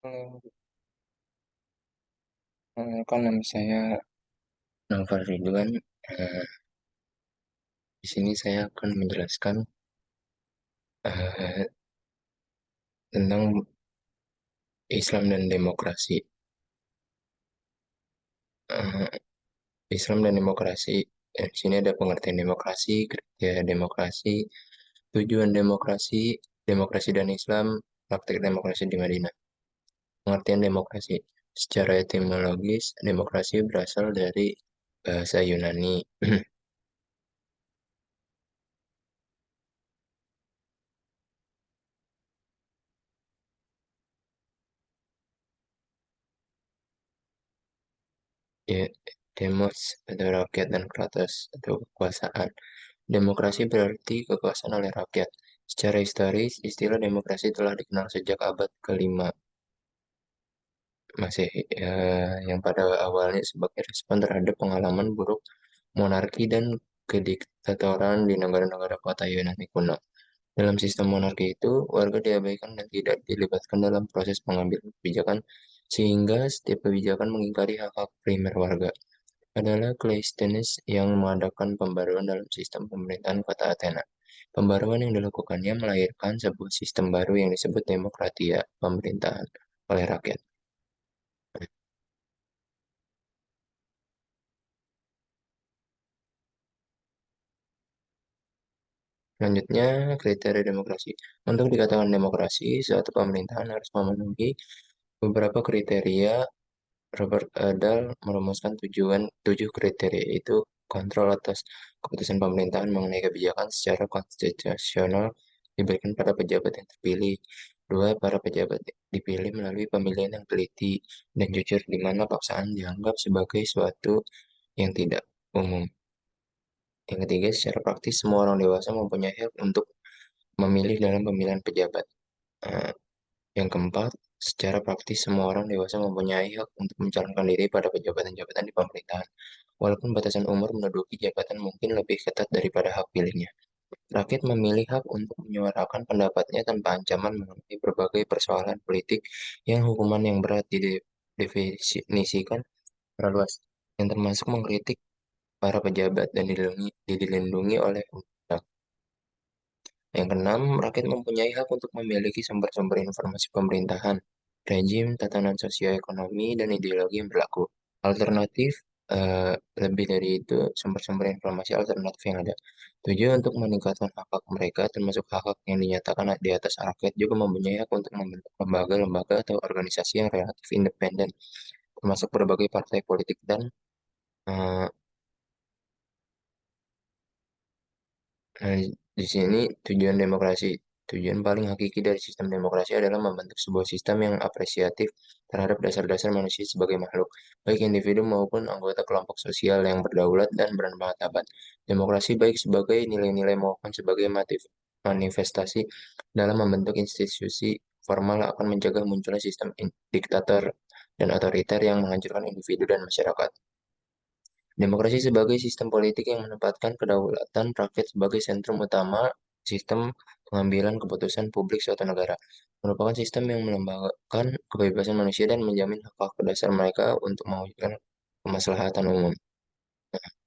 Halo, kan nama saya Noval Ridwan. Eh, di sini saya akan menjelaskan eh, tentang Islam dan demokrasi. Eh, Islam dan demokrasi. Di sini ada pengertian demokrasi, kriteria demokrasi, tujuan demokrasi, demokrasi dan Islam, praktik demokrasi di Madinah. Pengertian demokrasi. Secara etimologis, demokrasi berasal dari bahasa Yunani. Ya, demos atau rakyat dan kratos atau kekuasaan. Demokrasi berarti kekuasaan oleh rakyat. Secara historis, istilah demokrasi telah dikenal sejak abad kelima Masehi, yang pada awalnya sebagai respon terhadap pengalaman buruk monarki dan kediktatoran di negara-negara kota Yunani kuno. Dalam sistem monarki itu, warga diabaikan dan tidak dilibatkan dalam proses pengambilan kebijakan, sehingga setiap kebijakan mengingkari hak-hak primer warga. Adalah Cleisthenes yang mengadakan pembaruan dalam sistem pemerintahan kota Athena. Pembaruan yang dilakukannya melahirkan sebuah sistem baru yang disebut demokratia, pemerintahan oleh rakyat. Selanjutnya, kriteria demokrasi. Untuk dikatakan demokrasi, suatu pemerintahan harus memenuhi beberapa kriteria. Robert Dahl merumuskan tujuh kriteria itu kontrol atas keputusan pemerintahan mengenai kebijakan secara konstitusional diberikan pada pejabat yang terpilih. Dua, para pejabat dipilih melalui pemilihan yang teliti dan jujur di mana paksaan dianggap sebagai suatu yang tidak umum. Yang ketiga, secara praktis semua orang dewasa mempunyai hak untuk memilih dalam pemilihan pejabat. Eh, yang keempat, secara praktis semua orang dewasa mempunyai hak untuk mencalonkan diri pada jabatan-jabatan di pemerintahan, walaupun batasan umur menduduki jabatan mungkin lebih ketat daripada hak pilihnya. Rakyat memilih hak untuk menyuarakan pendapatnya tanpa ancaman mengenai berbagai persoalan politik yang hukuman yang berat didefinisikan secara luas, yang termasuk mengkritik para pejabat dan dilindungi oleh undang. Yang keenam, rakyat mempunyai hak untuk memiliki sumber-sumber informasi pemerintahan, rejim, tatanan sosioekonomi, dan ideologi yang berlaku. Alternatif, eh, lebih dari itu, sumber-sumber informasi alternatif yang ada. Tujuan untuk meningkatkan hak-hak mereka, termasuk hak-hak yang dinyatakan di atas rakyat, juga mempunyai hak untuk membentuk lembaga-lembaga atau organisasi yang relatif independen, termasuk berbagai partai politik dan eh, Nah, di sini tujuan demokrasi. Tujuan paling hakiki dari sistem demokrasi adalah membentuk sebuah sistem yang apresiatif terhadap dasar-dasar manusia sebagai makhluk, baik individu maupun anggota kelompok sosial yang berdaulat dan bermartabat. Demokrasi baik sebagai nilai-nilai maupun sebagai manifestasi dalam membentuk institusi formal akan mencegah munculnya sistem diktator dan otoriter yang menghancurkan individu dan masyarakat. Demokrasi sebagai sistem politik yang menempatkan kedaulatan rakyat sebagai sentrum utama sistem pengambilan keputusan publik suatu negara, merupakan sistem yang melembagakan kebebasan manusia dan menjamin hak-hak dasar mereka untuk mewujudkan kemaslahatan umum.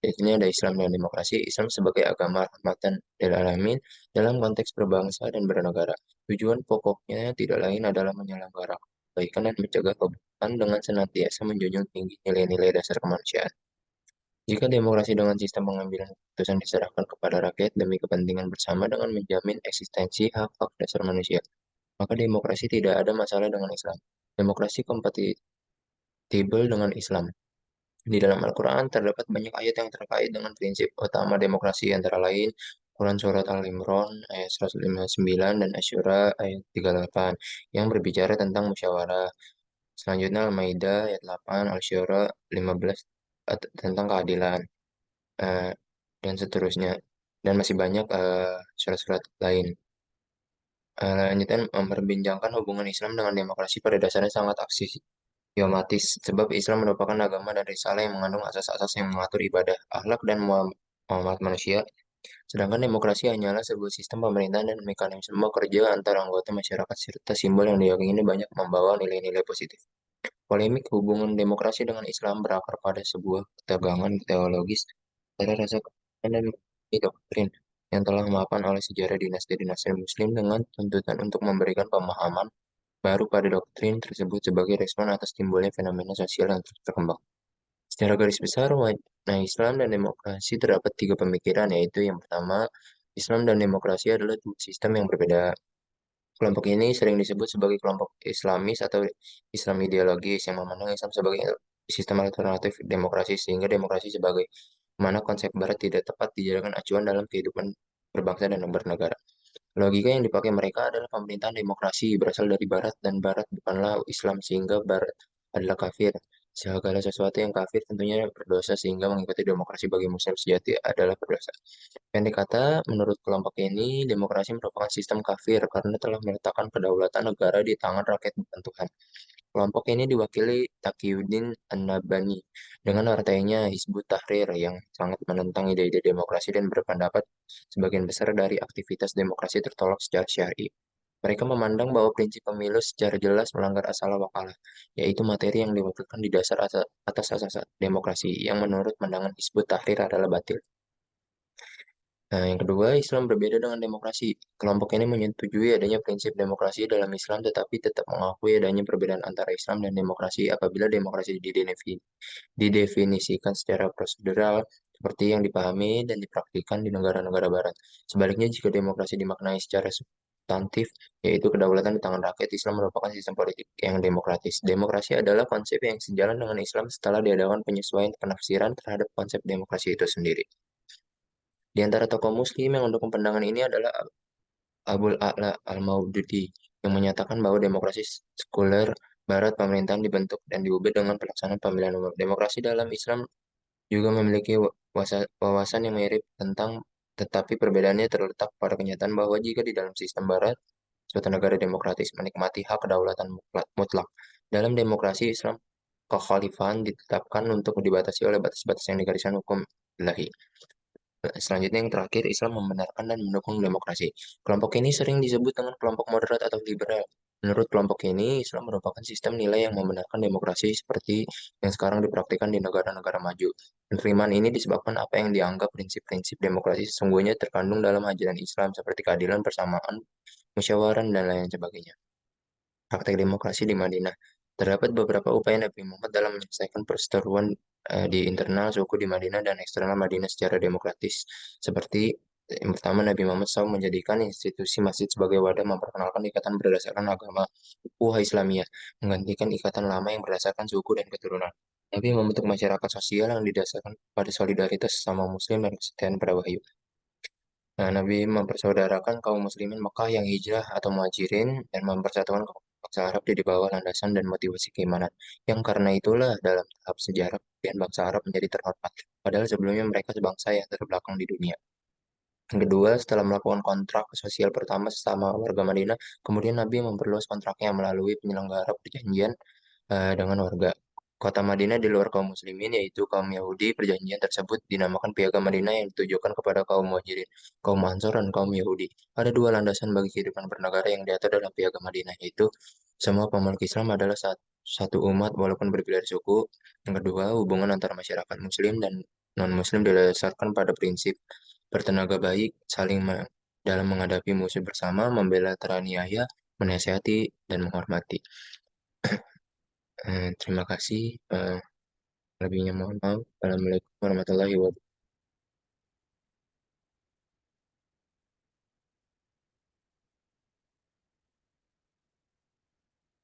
Di sini ada Islam dan demokrasi. Islam sebagai agama rahmatan lil alamin dalam konteks berbangsa dan bernegara. Tujuan pokoknya tidak lain adalah menyelenggarakan kebaikan dan mencegah keburukan dengan senantiasa menjunjung tinggi nilai-nilai dasar kemanusiaan. Jika demokrasi dengan sistem pengambilan keputusan diserahkan kepada rakyat demi kepentingan bersama dengan menjamin eksistensi hak-hak dasar manusia, maka demokrasi tidak ada masalah dengan Islam. Demokrasi kompatibel dengan Islam. Di dalam Al-Quran terdapat banyak ayat yang terkait dengan prinsip utama demokrasi antara lain Quran Surat Al-Imran ayat 159 dan Asy-Syura ayat 38 yang berbicara tentang musyawarah. Selanjutnya Al-Maidah ayat 8, Al-Syura 15 tentang keadilan. eh, dan seterusnya. Dan masih banyak surat-surat lain. Lanjutan memperbincangkan hubungan Islam dengan demokrasi pada dasarnya sangat aksiomatis, sebab Islam merupakan agama dan risalah yang mengandung asas-asas yang mengatur ibadah, akhlak, dan muamalat manusia. Sedangkan demokrasi hanyalah sebuah sistem pemerintahan dan mekanisme kerja antara anggota masyarakat serta simbol yang diyakini banyak membawa nilai-nilai positif. Polemik hubungan demokrasi dengan Islam berakar pada sebuah ketegangan teologis antara rasa kebenaran dan doktrin yang telah mapan oleh sejarah dinasti-dinasti Muslim dengan tuntutan untuk memberikan pemahaman baru pada doktrin tersebut sebagai respon atas timbulnya fenomena sosial yang terus berkembang. Secara garis besar, makna Islam dan demokrasi terdapat tiga pemikiran, yaitu yang pertama, Islam dan demokrasi adalah dua sistem yang berbeda. Kelompok ini sering disebut sebagai kelompok Islamis atau Islam ideologis yang memandang Islam sebagai sistem alternatif demokrasi, sehingga demokrasi sebagai mana konsep Barat tidak tepat dijadikan acuan dalam kehidupan berbangsa dan bernegara. Logika yang dipakai mereka adalah pemerintahan demokrasi berasal dari Barat dan Barat bukanlah Islam sehingga Barat adalah kafir. Segala sesuatu yang kafir tentunya berdosa sehingga mengikuti demokrasi bagi Muslim sejati adalah berdosa. Pendek kata, menurut kelompok ini, demokrasi merupakan sistem kafir karena telah meletakkan kedaulatan negara di tangan rakyat bukan Tuhan. Kelompok ini diwakili Taqiyuddin An-Nabhani dengan partainya Hizbut Tahrir yang sangat menentang ide-ide demokrasi dan berpendapat sebagian besar dari aktivitas demokrasi tertolak secara syar'i. Mereka memandang bahwa prinsip pemilu secara jelas melanggar asal wakalah, yaitu materi yang diwakilkan di dasar atas asas demokrasi, yang menurut pandangan Hizbut Tahrir adalah batil. Nah, yang kedua, Islam berbeda dengan demokrasi. Kelompok ini menyetujui adanya prinsip demokrasi dalam Islam, tetapi tetap mengakui adanya perbedaan antara Islam dan demokrasi apabila demokrasi didefinisikan secara prosedural seperti yang dipahami dan dipraktikkan di negara-negara Barat. Sebaliknya, jika demokrasi dimaknai secara substantif, yaitu kedaulatan di tangan rakyat, Islam merupakan sistem politik yang demokratis. Demokrasi adalah konsep yang sejalan dengan Islam setelah diadakan penyesuaian penafsiran terhadap konsep demokrasi itu sendiri. Di antara tokoh Muslim yang mendukung pandangan ini adalah Abul A'la Al-Maududi yang menyatakan bahwa demokrasi sekuler Barat pemerintahan dibentuk dan diubah dengan pelaksanaan pemilihan umum. Demokrasi dalam Islam juga memiliki wawasan yang mirip tentang tetapi perbedaannya terletak pada kenyataan bahwa jika di dalam sistem Barat, suatu negara demokratis menikmati hak kedaulatan mutlak. Dalam demokrasi Islam, kekhalifahan ditetapkan untuk dibatasi oleh batas-batas yang digariskan hukum ilahi. Selanjutnya yang terakhir, Islam membenarkan dan mendukung demokrasi. Kelompok ini sering disebut dengan kelompok moderat atau liberal. Menurut kelompok ini, Islam merupakan sistem nilai yang membenarkan demokrasi seperti yang sekarang dipraktikkan di negara-negara maju. Penerimaan ini disebabkan apa yang dianggap prinsip-prinsip demokrasi sesungguhnya terkandung dalam ajaran Islam seperti keadilan, persamaan, musyawarah, dan lain sebagainya. Praktek demokrasi di Madinah. Terdapat beberapa upaya Nabi Muhammad dalam menyelesaikan perseteruan di internal suku di Madinah dan eksternal Madinah secara demokratis. Seperti yang pertama, Nabi Muhammad SAW menjadikan institusi masjid sebagai wadah memperkenalkan ikatan berdasarkan agama Ukhuwah Islamiyah, menggantikan ikatan lama yang berdasarkan suku dan keturunan. Nabi membentuk masyarakat sosial yang didasarkan pada solidaritas sesama Muslim dan kesetiaan pada wahyu. Nah, Nabi mempersaudarakan kaum muslimin Mekah yang hijrah atau muhajirin dan mempersatukan kaum bangsa Arab di bawah landasan dan motivasi keimanan. Yang karena itulah dalam tahap sejarah kemudian bangsa Arab menjadi terhormat. Padahal sebelumnya mereka sebangsa yang terbelakang di dunia. Yang kedua, setelah melakukan kontrak sosial pertama sesama warga Madinah, kemudian Nabi memperluas kontraknya melalui penyelenggara perjanjian dengan warga kota Madinah di luar kaum muslimin yaitu kaum Yahudi. Perjanjian tersebut dinamakan Piagam Madinah yang ditujukan kepada kaum Muhajirin, kaum Ansor dan kaum Yahudi. Ada dua landasan bagi kehidupan bernegara yang diatur dalam Piagam Madinah, yaitu semua pemeluk Islam adalah satu umat walaupun berbeda suku. Yang kedua, hubungan antara masyarakat muslim dan non-muslim didasarkan pada prinsip bertenaga baik, dalam menghadapi musuh bersama, membela teraniaya, menasihati, dan menghormati. Terima kasih. Lebihnya mohon maaf. Assalamualaikum warahmatullahi wabarakatuh.